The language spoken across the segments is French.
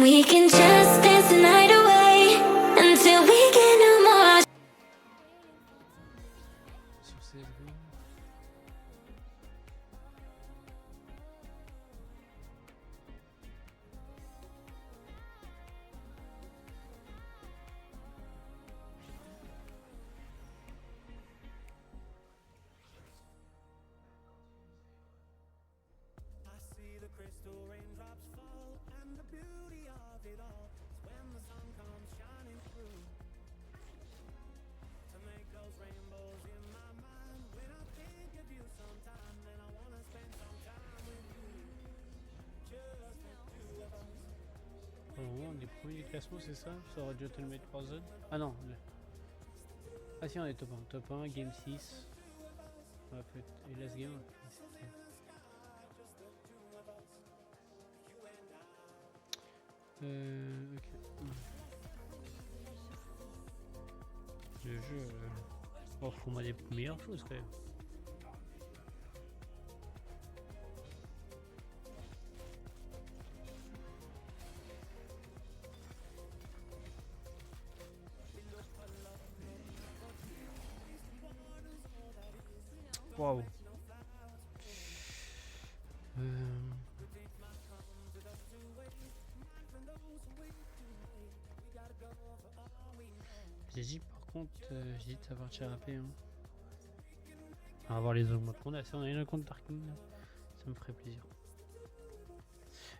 we can just dance the night away until we get no more. Sur CSGO. On est premier du classement, c'est ça? Ça aurait dû être le mettre 3 zones. Ah non. Ah si, on est top 1. Top 1, game 6. On va faire... Et last game. Ok. Le jeu... Oh, faut-moi des meilleures choses quand même. Waouh. J'hésite par contre, j'hésite à partir AP. Hein. On va voir les augmentes qu'on a. Si on a une compte Darkin, ça me ferait plaisir.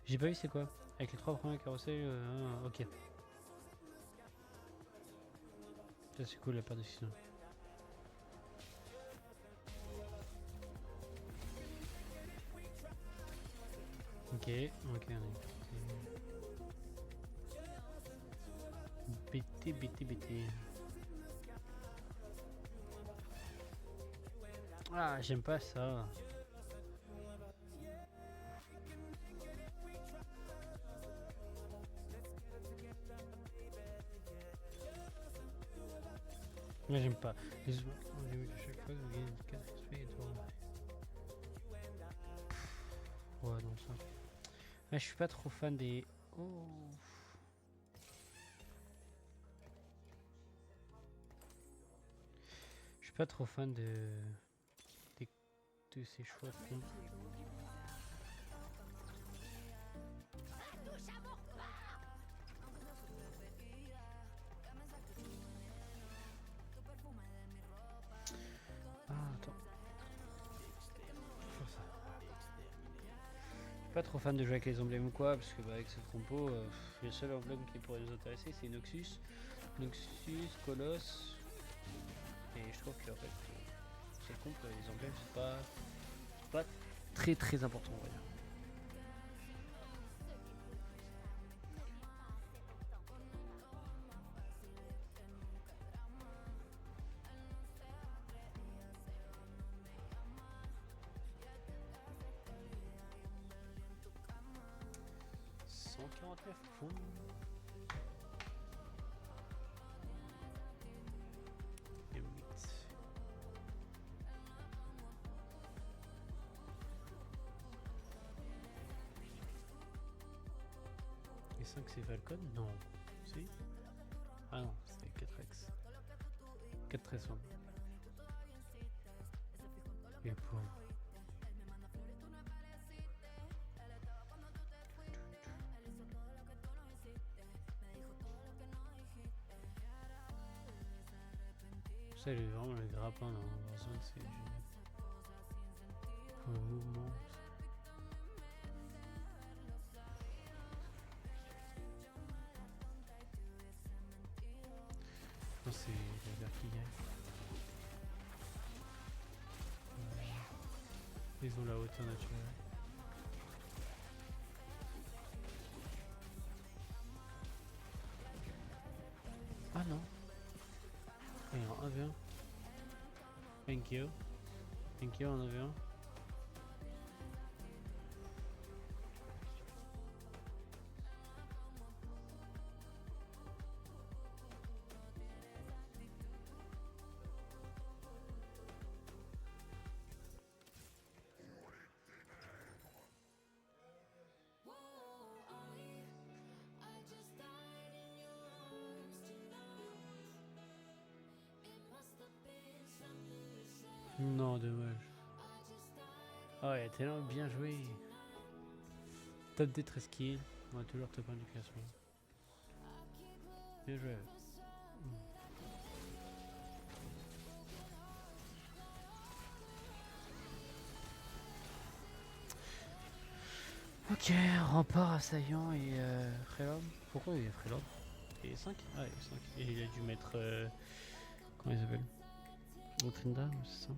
J'ai pas vu c'est quoi. Avec les 3 premiers carousels, ok. Ça c'est cool la paire de 6. Ok, ok, on est BT. Ah, j'aime pas ça. Moi j'aime pas. Les au début de chaque phase, vous gagnez 4 XP et tout. Ouais, non, ça. Ah, je suis pas trop fan des. Oh. Je suis pas trop fan de ces choix de compte. Ah, attends. Faire ça. Pas trop fan de jouer avec les emblèmes ou quoi, parce que bah, avec cette compo, le seul emblème qui pourrait nous intéresser c'est Noxus, Colosse, et je trouve que en fait, cette compo, les emblèmes c'est pas très important on va dire. Fou. Et 8. Et 5 c'est Falcon? Non. Si? Ah non, c'est 4x. 4-13. Et pour... Ça, vraiment le grappin dans Warzone, c'est génial. Pour le mouvement. Non, c'est la vert qui gagne. Ils ont la hauteur naturelle. Ah non. Et en 1v1. Thank you en 1v1. ouais, tellement bien joué. Top des 13 kills. On a toujours top 1 du classement. Bien joué. Ok, rempart, assaillant et Freeland. Pourquoi il y a Freeland? Il est 5? Ah, il est 5. Et il a dû mettre. Comment il s'appelle? Otrinda, c'est ça?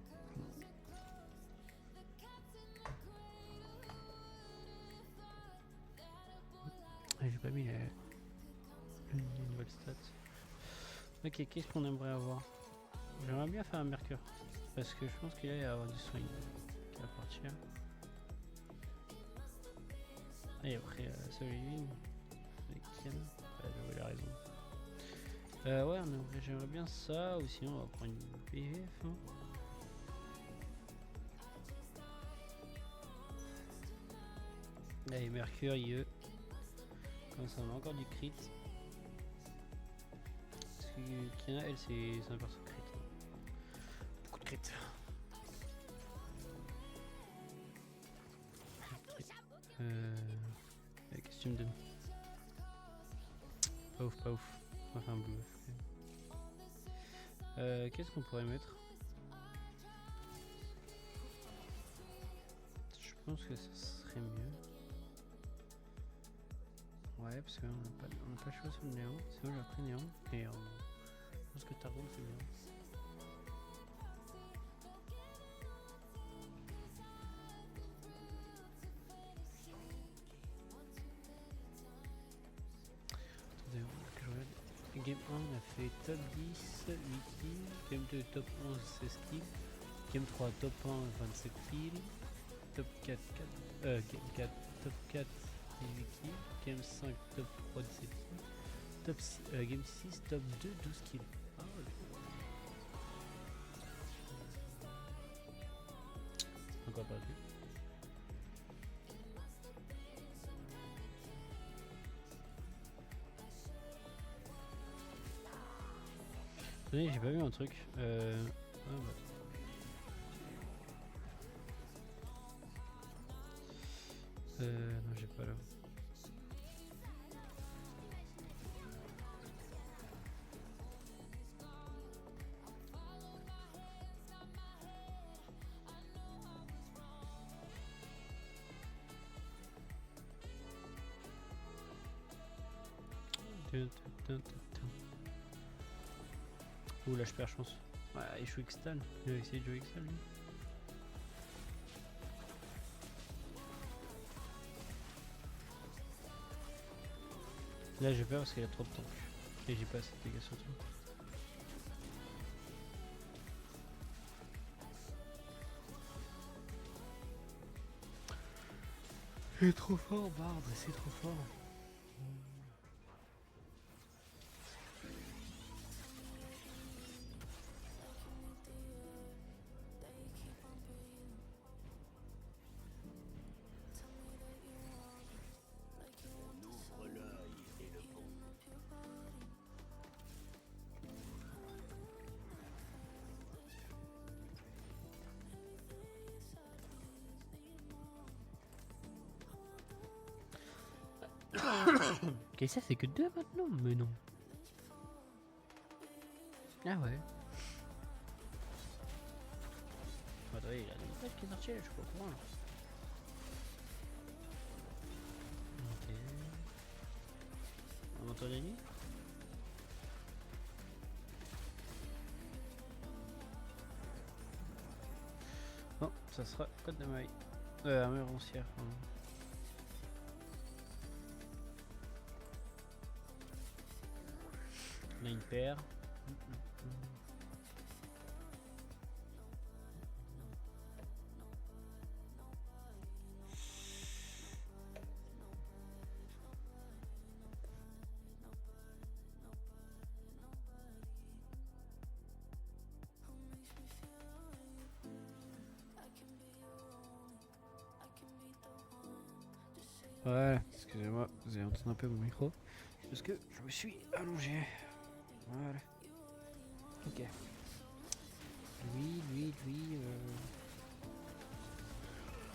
Ah, j'ai pas mis les nouvelles stats. Ok, qu'est-ce qu'on aimerait avoir? J'aimerais bien faire un Mercure. Parce que je pense qu'il va y avoir du swing qui va partir. Et après, celui avec Kian. Il a raison. Ouais, j'aimerais bien ça. Ou sinon, on va prendre une PVF. Hein. Allez, Mercure, IE. Comme ça, on a encore du crit. Parce que Kiana, elle, c'est un perso crit. Beaucoup de crit. Qu'est-ce que tu me donnes? Pas ouf, pas ouf. Enfin, un bleu. Qu'est-ce qu'on pourrait mettre? Je pense que ça serait mieux. Ouais, parce qu'on n'a pas le choix sur le néant. Sinon, j'ai pris néant. Et je pense que Targon c'est bien. Attendez, que je regarde. Game 1, on a fait top 10, 8 kills. Game 2, top 11, 16 kills. Game 3, top 1, 27 kills. Top 4, game 4, top 4, 18 kills. Game 5, top 3, 17 kills. Top 6, game 6, top 2, 12 kills. Ah, ouais. Encore perdu. Attendez, j'ai pas vu un truc. Ah bah. Non, j'ai pas là. Ouh là je perds chance. Ouais, il joue Extal. Il va essayer de jouer Extal lui. Là j'ai peur parce qu'il a trop de temps. Et j'ai pas assez de dégâts sur tout. Il est trop fort Bard, c'est trop fort. Et ça c'est que 2 maintenant? Mais non. Ah ouais. Attendez, il a une tête qui est sortie, je suis pas au courant là. Ok. On entend les nuits? Bon, ça sera code de maille. Armure roncière, pardon. On a une paire. Ouais, excusez-moi, vous avez entendu un peu mon micro. Parce que je me suis allongé. Voilà. Ok. Lui.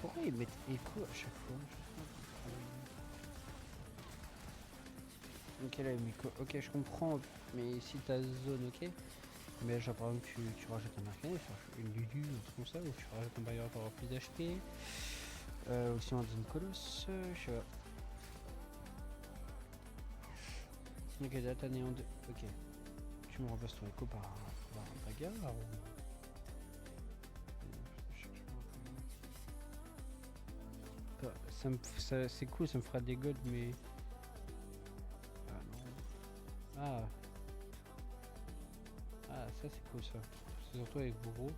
Pourquoi ils mettent écho à chaque fois? Ok, là, ok, je comprends, mais si t'as zone, ok. Mais genre, par exemple, tu rajoutes un arcane, une Lulu, un truc comme ça, ou tu rajoutes un barrière pour avoir plus d'HP. Ou sinon, un colosse, je sais pas. Ok, là, t'as néant 2. Ok. Tu me remplaces ton écho par un bagarre ou... C'est cool, ça me fera des golds, mais... Ah non. Ah. Ah, ça c'est cool ça. C'est surtout avec Bourreau.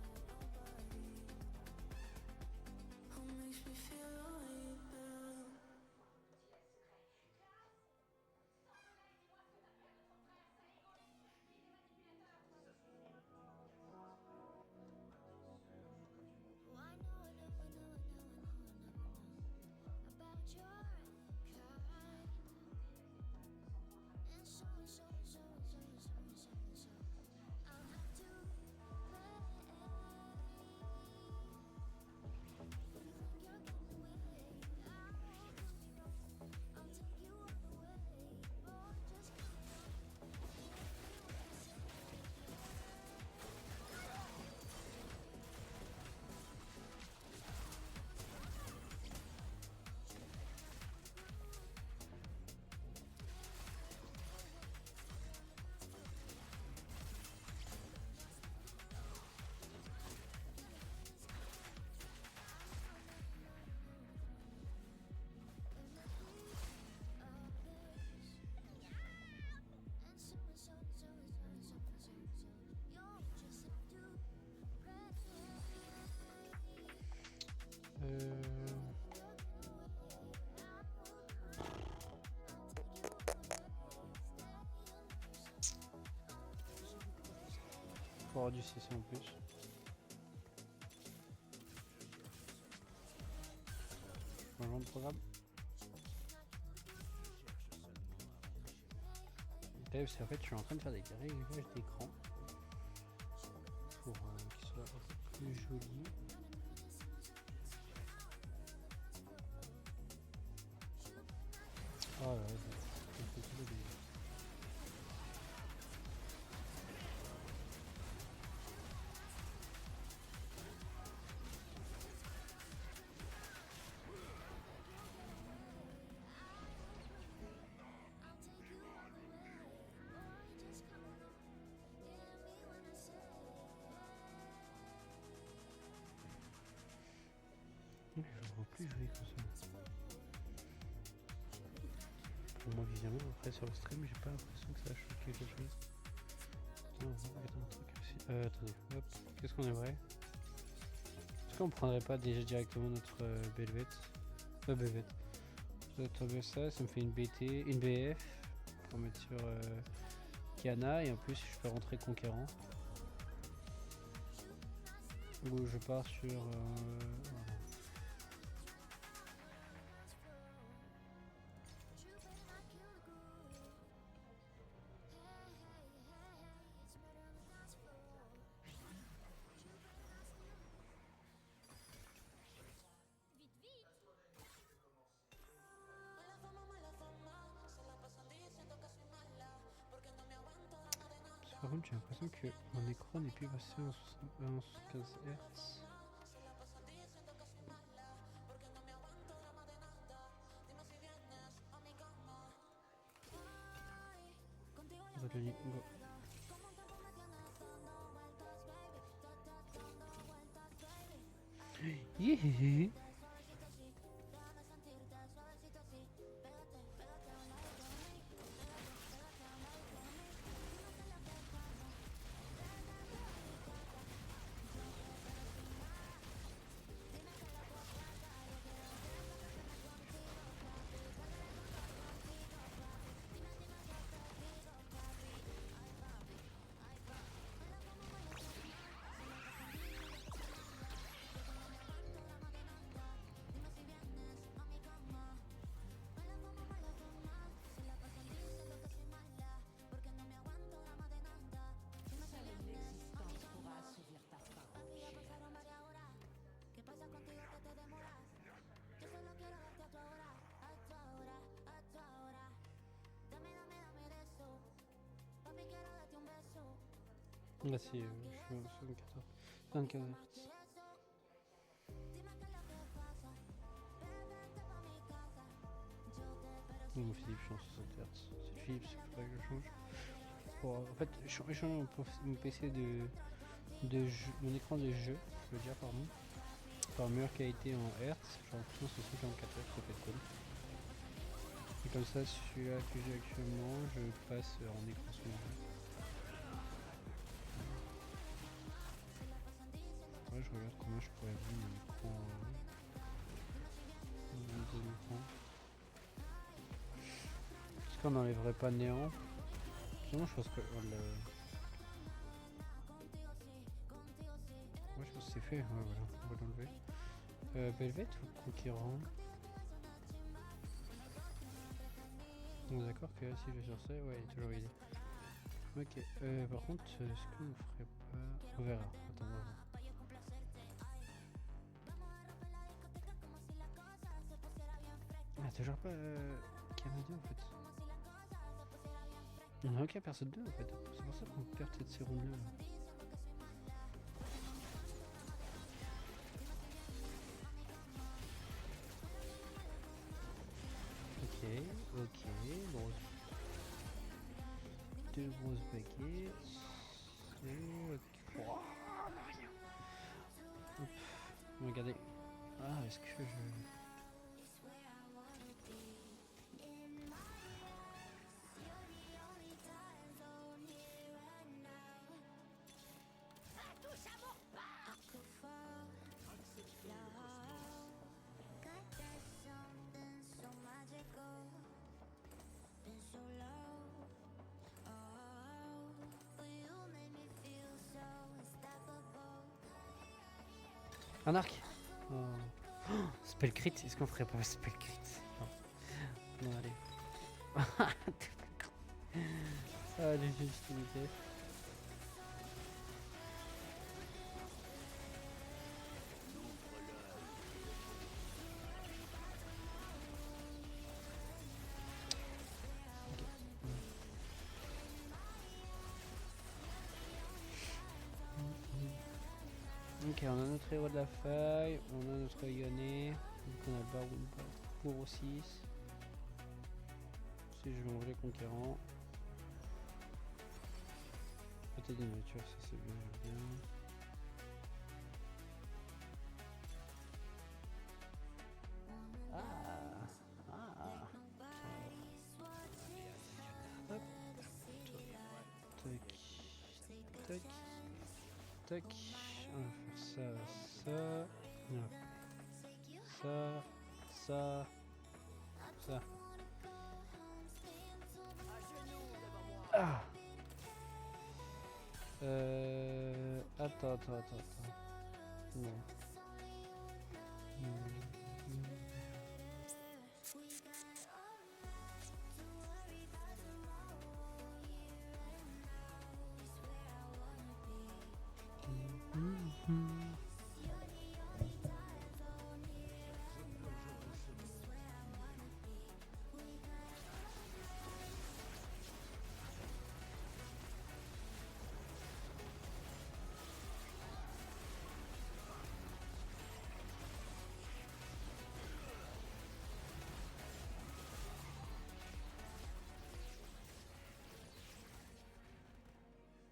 Faut avoir du CC en plus. Changeons de programme. C'est en fait je suis en train de faire des réglages d'écran pour qu'ils soient un peu plus jolis. Oh là là, c'est tout le délire. Je ne vois plus jouer comme ça. Pour moi, visuellement, après sur le stream, j'ai pas l'impression que ça a choqué quelque chose. Attends, on va regarder un truc aussi. Attendez, hop, qu'est-ce qu'on aimerait? Est-ce qu'on prendrait pas déjà directement notre Belvet? Belvet. Notre ça me fait une BT, une BF pour mettre sur Kiana et en plus je peux rentrer conquérant. Ou je pars sur par contre j'ai l'impression que mon écran n'est plus passé en 75 Hz. Yeah. Là, c'est 74. 24 Hz. Mon Philips, je suis en 60 Hz. C'est le Philips, il faudrait que je change. En fait, je change mon PC de jeu, mon écran de jeu, je veux dire, pardon, par meilleure qualité en Hertz, genre plutôt c'est 54 Hz, ça peut être cool. Et comme ça, celui-là que j'ai actuellement, je passe en écran sombre. Ouais, je regarde combien je pourrais vendre mon écran. Mon deuxième écran. Est-ce qu'on n'enlèverait pas néant? Sinon, je pense que. Oh, ouais, je pense que c'est fait. Ouais, voilà, on va l'enlever. Belvet ou Conquérant? On est d'accord que si je vais sur ça, ouais, il est toujours idée. Ok, par contre, est-ce qu'on ferait pas. On verra. Attends, on va voir. Ah, toujours pas KM2 en fait. On a aucun perso 2 en fait. C'est pour ça qu'on perd peut-être ces rondes là. Ok, bon. Deux grosses baguettes. Et. Oh, rien. Hop. Regardez. Ah, est-ce que je. Un arc. Oh. Oh, spell crit, est-ce qu'on ferait pas spell crit? Non. Non, allez. Ah, les légitimité. Ok, on a notre héros de la faille, on a notre Yone, donc on a le baron pour 6. Si je vais enlever les conquérants. Peut-être des nourritures, ça c'est bien, j'aime bien. Hop. Tac. Tac. Tac. On va faire ça, ça. Non. Ça. Ah. Attends. Non.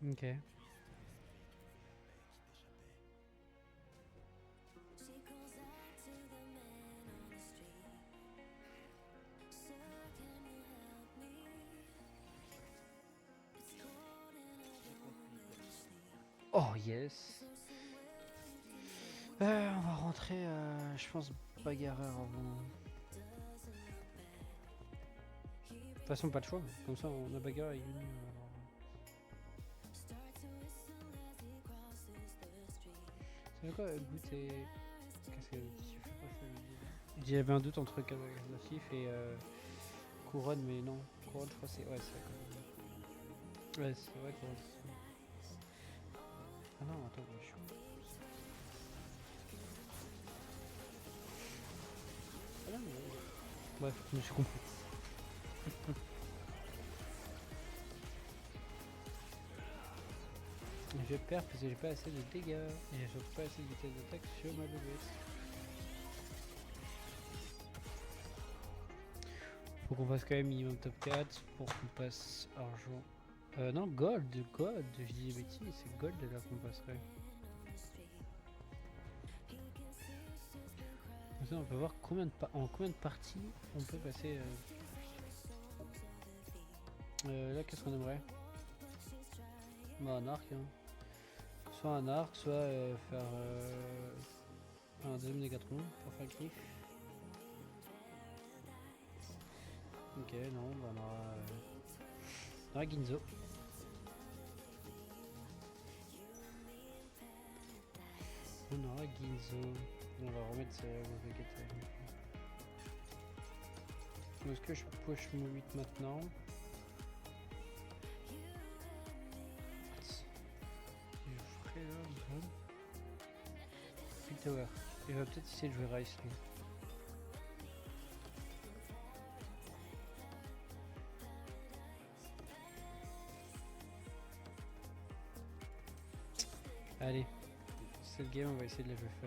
Ok. Oh yes. On va rentrer, je pense, bagarreur avant. De toute façon, pas de choix. Comme ça, on a bagarre et une. C'est quoi goûter. Qu'est-ce que tu fais pas ça? Il y avait un doute entre Kazakh et Couronne, mais non. Couronne, je crois que c'est. Ouais, c'est Couronne. Ouais, c'est vrai, Couronne. Ah non, attends, je suis. Ah non, mais. Bref, je me suis compris. je perds parce que j'ai pas assez de dégâts et j'ai surtout pas assez de vitesse d'attaque sur ma BBS. Faut qu'on fasse quand même minimum top 4 pour qu'on passe argent. Non, gold, je dis des bêtises, c'est gold là qu'on passerait. Comme ça, on peut voir en combien de parties on peut passer. Là, qu'est-ce qu'on aimerait? Bah, un arc, hein. Soit un arc, soit faire un deuxième Négatron pour faire le kiff. Ok, non, bah on aura Ginzo. On aura Ginzo. On va remettre ça au Vegeta. Est-ce que je push mon 8 maintenant? Je ferai là, bon. Puis Tower. Il va peut-être essayer de jouer Rice lui. Allez, cette game on va essayer de la jouer fun.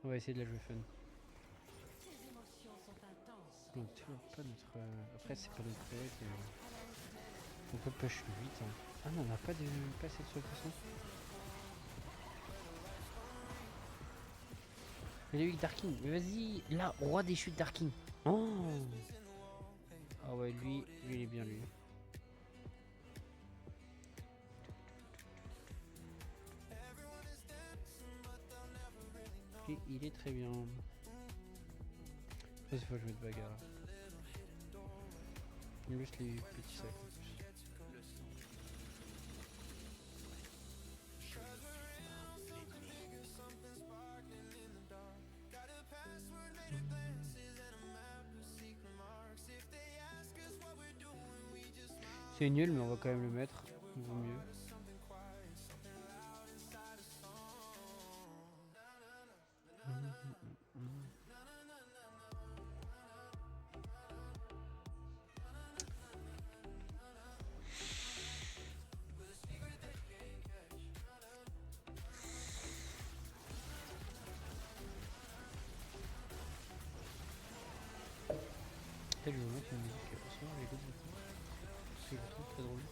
On va essayer de la jouer fun. Donc toujours pas notre... Après c'est pas notre priorité. On peut push le 8 hein. Ah non on n'a pas de passé de toute façon. Mais lui Darkin, mais vas-y, là, roi des chutes Darkin. Oh ah ouais lui il est bien lui. Lui il est très bien. Cette fois je vais de bagarre. Juste les petits sacs. C'est nul mais on va quand même le mettre, il vaut mieux. Et je vais vous mettre une musique sur les deux bouts. Je le trouve très drôle.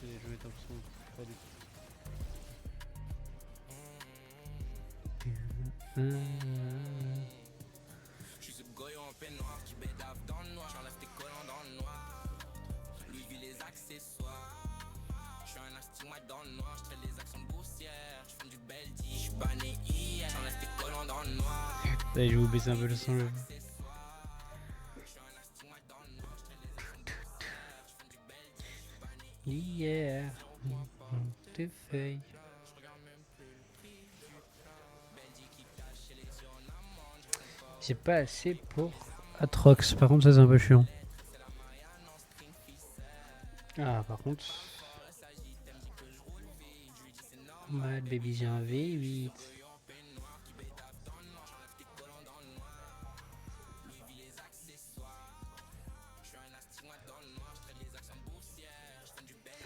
Et je vais mettre un son pas du Je suis ce goyon en peignoir qui bédave dans le noir. J'enlève tes collants dans le noir. Lui vit les accessoires. Je suis un astigmate dans le noir. Je traite les actions boursières. Je fais du beldi. Je suis banné hier. J'enlève tes collants dans le noir. Allez, je vais vous baisser un peu le son. Yeah, tes feuilles. J'ai pas assez pour Atrox, par contre ça c'est un peu chiant. Ah par contre... Mal baby j'ai un V8.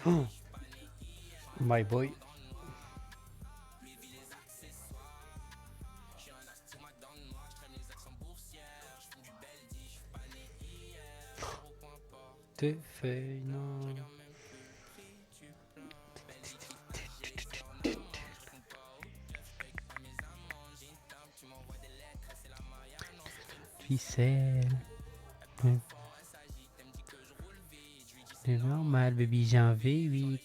Oh. My boy. Tes feuilles, non. Ficelle. C'est normal, baby, j'ai un V8.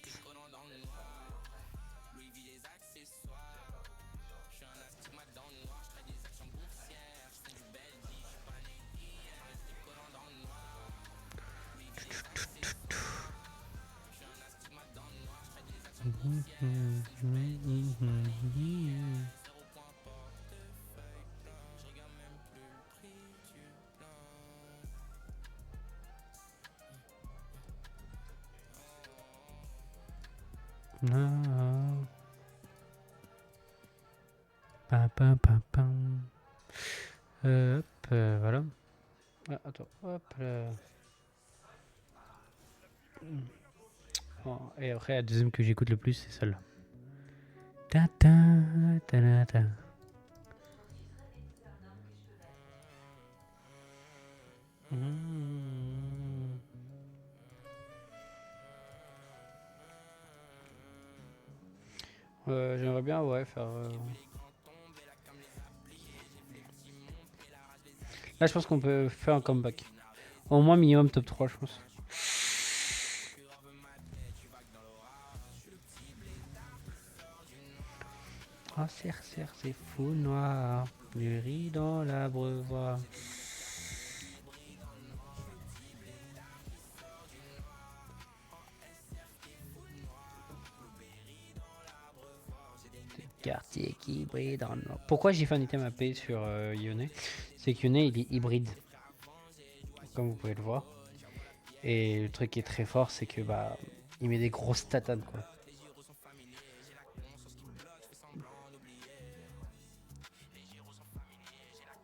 Ah. Pam, pam, pam, pam. Hop, voilà. Ah, attends, hop là. Oh, et après, la deuxième que j'écoute le plus, c'est celle-là. Ta ta ta ta ta. Mmh. J'aimerais bien ouais faire. Là, je pense qu'on peut faire un comeback. Au moins minimum top 3, je pense. Oh, cerf, c'est fou noir. Du riz dans l'abreuvoir. Quartier qui brille dans le noir. Pourquoi j'ai fait un item AP sur Yone? C'est que Yone il est hybride, comme vous pouvez le voir. Et le truc qui est très fort, c'est que bah il met des grosses tatanes quoi.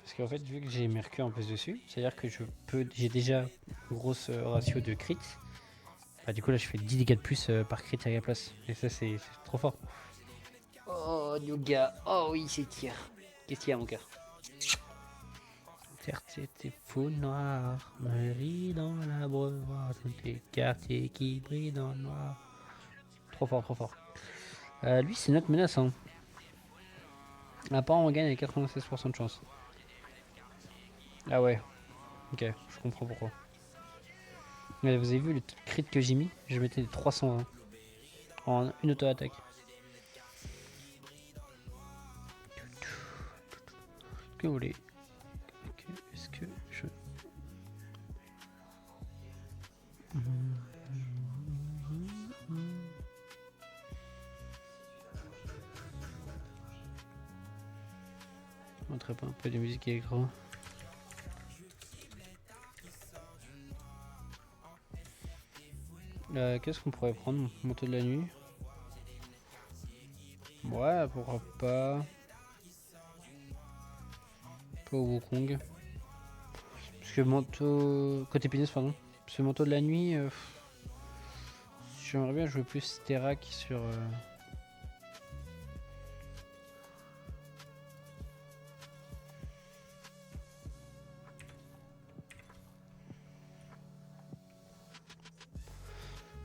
Parce qu'en fait, vu que j'ai Mercure en plus dessus, c'est-à-dire que j'ai déjà une grosse ratio de crit. Bah, du coup, là, je fais 10 dégâts de plus par crit à la place. Et ça, c'est trop fort. Oh, Nougat. Oh oui, c'est tir. Qu'est-ce qu'il y a, mon cœur? Certes, c'était fou noir. Me rit dans l'abreuvoir. Tous les quartiers qui brillent dans le noir. Trop fort, trop fort. Lui, c'est notre menace. Hein. Apparemment, on gagne avec 96% de chance. Ah ouais. Ok, je comprends pourquoi. Vous avez vu le crit que j'ai mis? Je mettais des 320 en une auto-attaque. Que vous voulez? Est-ce que je... Je montrerai pas un peu de musique électro. Qu'est-ce qu'on pourrait prendre? Manteau de la nuit. Ouais, pourquoi pas. Pas au Wukong. Parce que manteau... Côté pénis, pardon. Parce que manteau de la nuit... J'aimerais bien jouer plus Terak sur...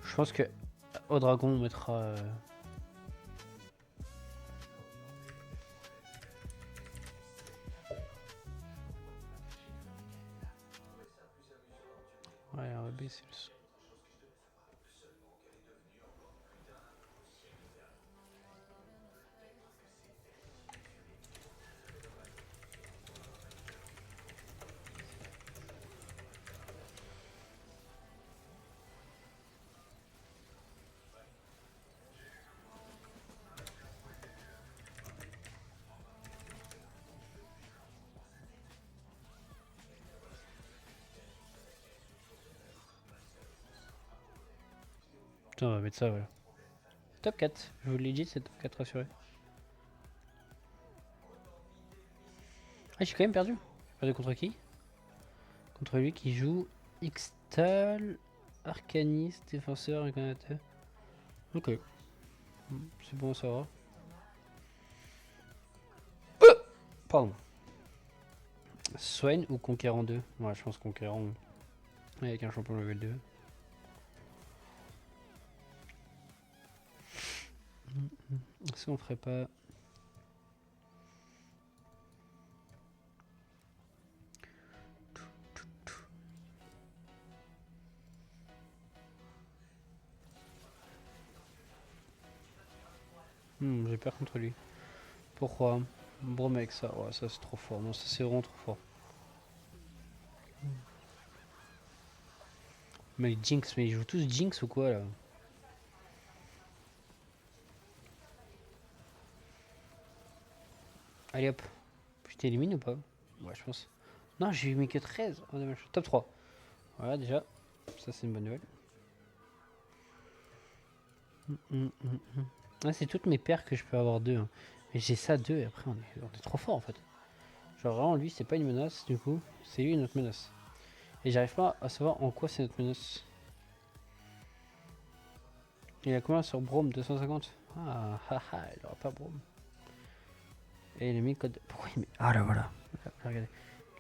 Je pense que au dragon on mettra... Ouais, on va baisser le son. Putain, on va mettre ça, voilà. Top 4, je vous l'ai dit, c'est top 4 assuré. Ah, j'ai quand même perdu. Perdu contre qui? Contre lui qui joue Ixtal, Arcaniste, défenseur, incarnateur. Ok. C'est bon à savoir. Pardon. Swain ou Conquérant 2? Ouais, je pense Conquérant. Avec un champion level 2. Est-ce qu'on ferait pas... J'ai peur contre lui. Pourquoi? Bon mec, ça, ouais, ça c'est trop fort. Non, ça c'est vraiment trop fort. Mais Jinx, mais ils jouent tous Jinx ou quoi là? Allez hop. Je t'élimine ou pas? Ouais, je pense. Non, j'ai mis que 13. Oh, dommage. Top 3. Voilà, déjà. Ça, c'est une bonne nouvelle. Ah, c'est toutes mes paires que je peux avoir 2. Hein. Mais j'ai ça 2 et après on est trop fort en fait. Genre vraiment lui c'est pas une menace du coup, c'est lui notre menace. Et j'arrive pas à savoir en quoi c'est notre menace. Il a combien sur Brome? 250. Ah haha, il aura pas Brome. Et il a mis le code. Pourquoi il met. Ah là voilà. Regardez.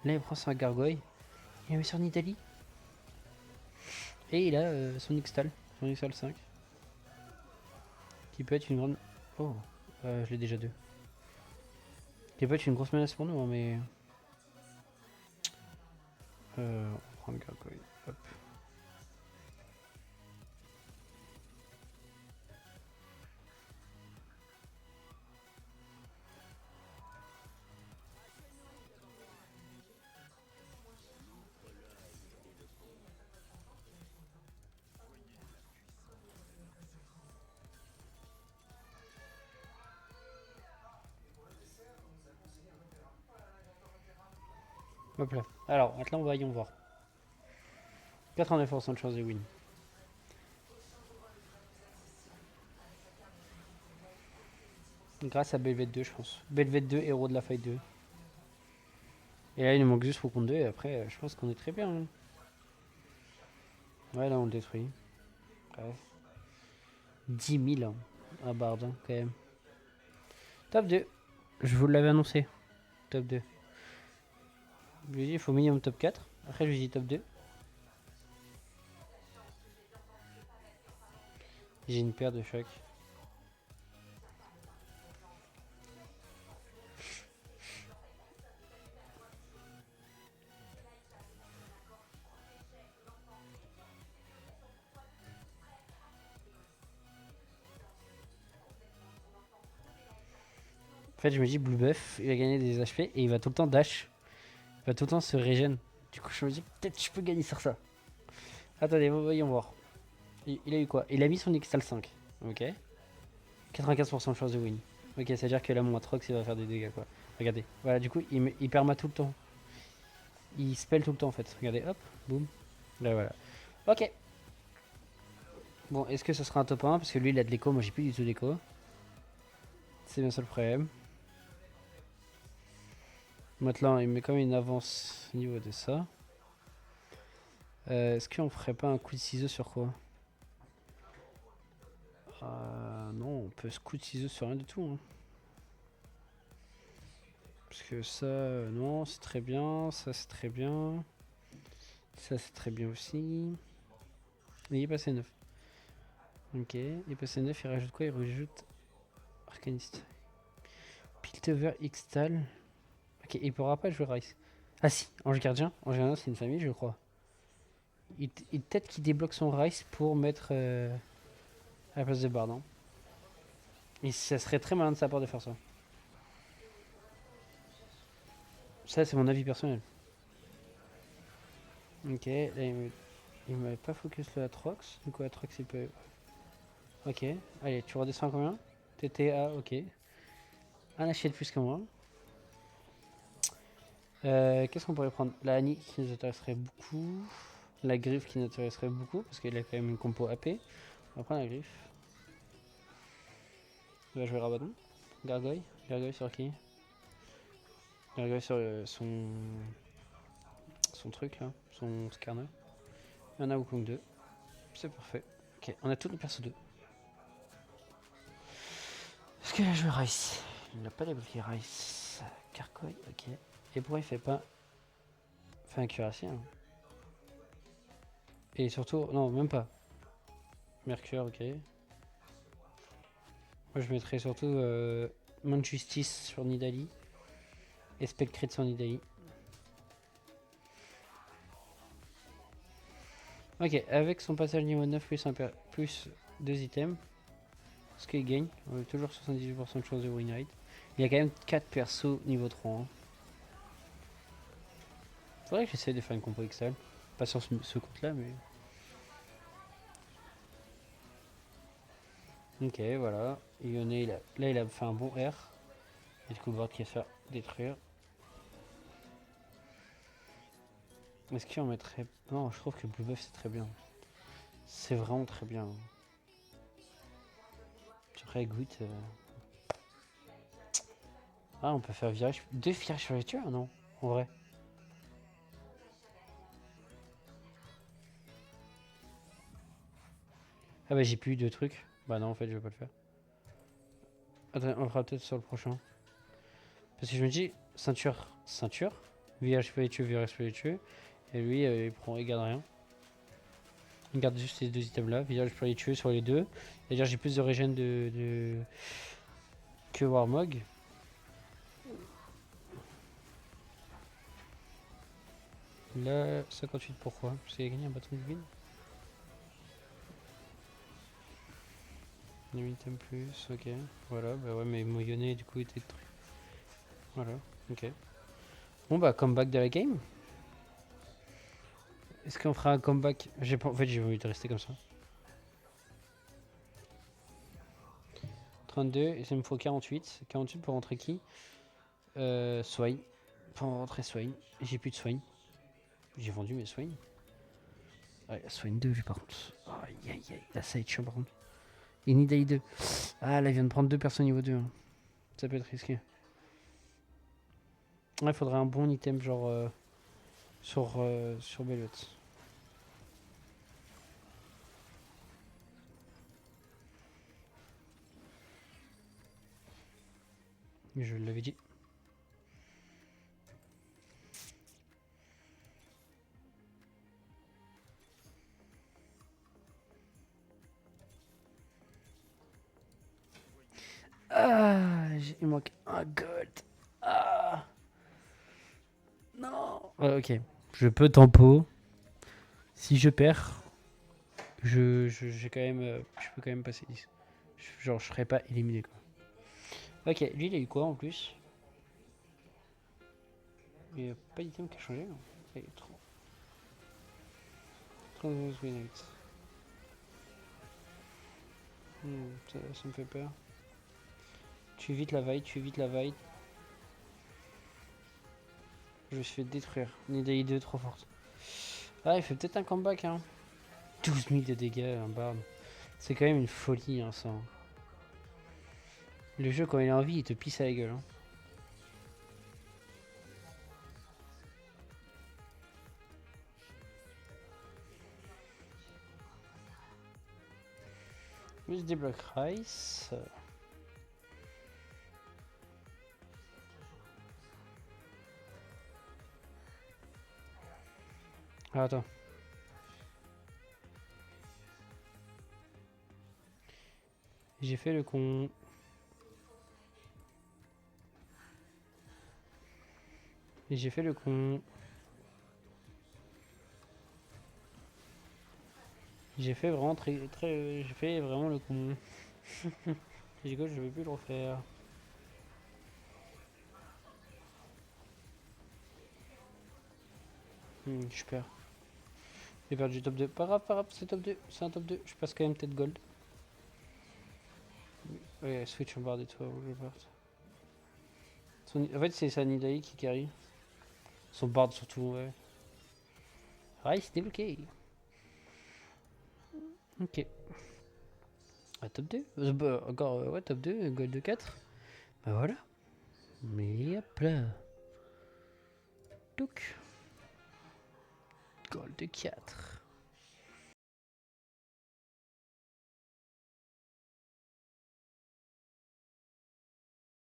Là il prend sa gargoyle. Il a mis sur Nidalee. Et il a son Ixtal. Son Ixtal 5. Qui peut être une grande. Oh, je l'ai déjà 2. Qui peut être une grosse menace pour nous, hein, mais. On va prendre gargoyle. Hop. Hop là. Alors, maintenant, voyons voir. 89% de chance de win. Grâce à Belvet 2, je pense. Belvet 2, héros de la fight 2. Et là, il nous manque juste Faucon 2. Et après, je pense qu'on est très bien. Hein. Ouais, là, on le détruit. Ouais. 10 000 hein, à Bard, hein, quand même. Top 2. Je vous l'avais annoncé. Top 2. Je lui ai dit, il faut minimum top 4. Après, je lui ai dit top 2. J'ai une paire de chocs. En fait, je me dis, Blue Buff, il va gagner des HP et il va tout le temps dash. Il va tout le temps se régène. Du coup, je me dis, peut-être je peux gagner sur ça. Attendez, voyons voir. Il a eu quoi? Il a mis son Xtal 5. Ok. 95% de chance de win. Ok, c'est-à-dire que là, mon Atrox, il va faire des dégâts, quoi. Regardez. Voilà, du coup, il perma tout le temps. Il spell tout le temps, en fait. Regardez, hop, boum. Là, voilà. Ok. Bon, est-ce que ce sera un top 1? Parce que lui, il a de l'écho. Moi, j'ai plus du tout d'écho. C'est bien ça le problème. Maintenant, il met quand même une avance au niveau de ça. Est-ce qu'on ferait pas un coup de ciseaux sur quoi? Non, on peut se coup de ciseaux sur rien du tout. Hein. Parce que ça, non, c'est très bien. Ça, c'est très bien. Ça, c'est très bien aussi. Et il est passé 9. Ok, il est passé 9. Il rajoute quoi? Il rajoute Arcaniste. Piltover Xtal. Ok, il pourra pas jouer Rice. Ah si, Ange Gardien. Ange Gardien, c'est une famille, je crois. Peut-être qu'il débloque son Rice pour mettre à la place de Bard. Hein. Et ça serait très malin de sa part de faire ça. Ça, c'est mon avis personnel. Ok, là, il m'avait pas focus le Atrox. Du coup, Atrox, il peut. Ok, allez, tu redescends à combien? T'étais à. Ok. Un hachet de plus que moi. Qu'est-ce qu'on pourrait prendre? La Annie qui nous intéresserait beaucoup. La griffe qui nous intéresserait beaucoup parce qu'il a quand même une compo AP. On va prendre la griffe. Il va jouer Rabadon. Gargoyle. Gargoyle sur qui? Gargoyle sur son truc là. Son scanner. Il y en a Wukong 2. C'est parfait. Ok, on a tous nos persos 2. Est-ce qu'il a joué Rice? Il n'a pas débloqué Rice. Carcoy, ok. Et pourquoi il fait pas. Fait un cuirassé hein. Et surtout, non, même pas. Mercure, ok. Moi je mettrais surtout Main de Justice sur Nidalee. Et Spectrid sur Nidalee. Ok, avec son passage niveau 9 plus 2 items. Ce qu'il gagne, on a toujours 78% de chance de win rate. Il y a quand même 4 persos niveau 3. Hein. Faudrait que j'essaye de faire une compo XL. Pas sur ce compte là, mais. Ok, voilà. Là, il a fait un bon R. Et du coup, Bard qui va se faire détruire. Est-ce qu'on mettrait. Non, je trouve que Blue Buff c'est très bien. C'est vraiment très bien. Après, écoute. Ah, on peut faire virage. 2 virages sur les tueurs, non? En vrai. Ah bah j'ai plus de trucs. Bah non, en fait, je vais pas le faire. Attends, on le fera peut-être sur le prochain. Parce que je me dis, ceinture, ceinture. Virage spiritueux, virage spiritueux. Et lui, il garde rien. Il garde juste ces 2 items là. Virage spiritueux sur les 2. C'est-à-dire j'ai plus de régène que Warmog. Là, 58 pourquoi? Parce qu'il a gagné un bâton de vide. 9 items plus, ok. Voilà, bah ouais, mais Moyonné du coup était détruit. Voilà, ok. Bon bah, comeback de la game. Est-ce qu'on fera un comeback? J'ai pas, en fait, j'ai envie de rester comme ça. 32, et ça me faut 48. 48 pour rentrer qui? Soigne. Pour rentrer soigne. J'ai plus de soigne. J'ai vendu mes soignes. Ouais, la soigne 2, lui, par contre. Aïe aïe aïe, là ça va être chiant par contre. Et Nidaï 2. Ah, là, il vient de prendre 2 personnes niveau 2. Hein. Ça peut être risqué. Ouais, il faudrait un bon item, genre sur Belot. Je l'avais dit. Ah, il manque un gold. Ah, non. Ouais, ok, je peux tempo. Si je perds, j'ai quand même, je peux quand même passer 10. Genre, je serais pas éliminé quoi. Ok, lui il a eu quoi en plus? Il n'y a pas d'item qui a changé. Non, il est trop. 32 minutes. Ça me fait peur. Tu évites la vaille, tu évites la vaille. Je me suis fait détruire. Nidaï 2 trop forte. Ah, il fait peut-être un comeback, hein. 12 000 de dégâts, un barbe. C'est quand même une folie, hein, ça. Le jeu, quand il a envie, il te pisse à la gueule. Hein. Juste des blocs rice. Ah, attends. J'ai fait le con. J'ai fait le con. J'ai fait vraiment j'ai fait vraiment le con. Du coup, je vais plus le refaire. Je perds. J'ai perdu top 2. Pas grave, c'est top 2. C'est un top 2. Je passe quand même tête gold. Ouais, switch en barre d'étoiles. En fait, c'est Sanidaï qui carry. Son bard surtout, ouais. Rice débloqué. Ok. Ah, top 2 bah, encore, ouais, top 2, gold de 4. Bah voilà. Mais hop là. Touc. Gold de 4.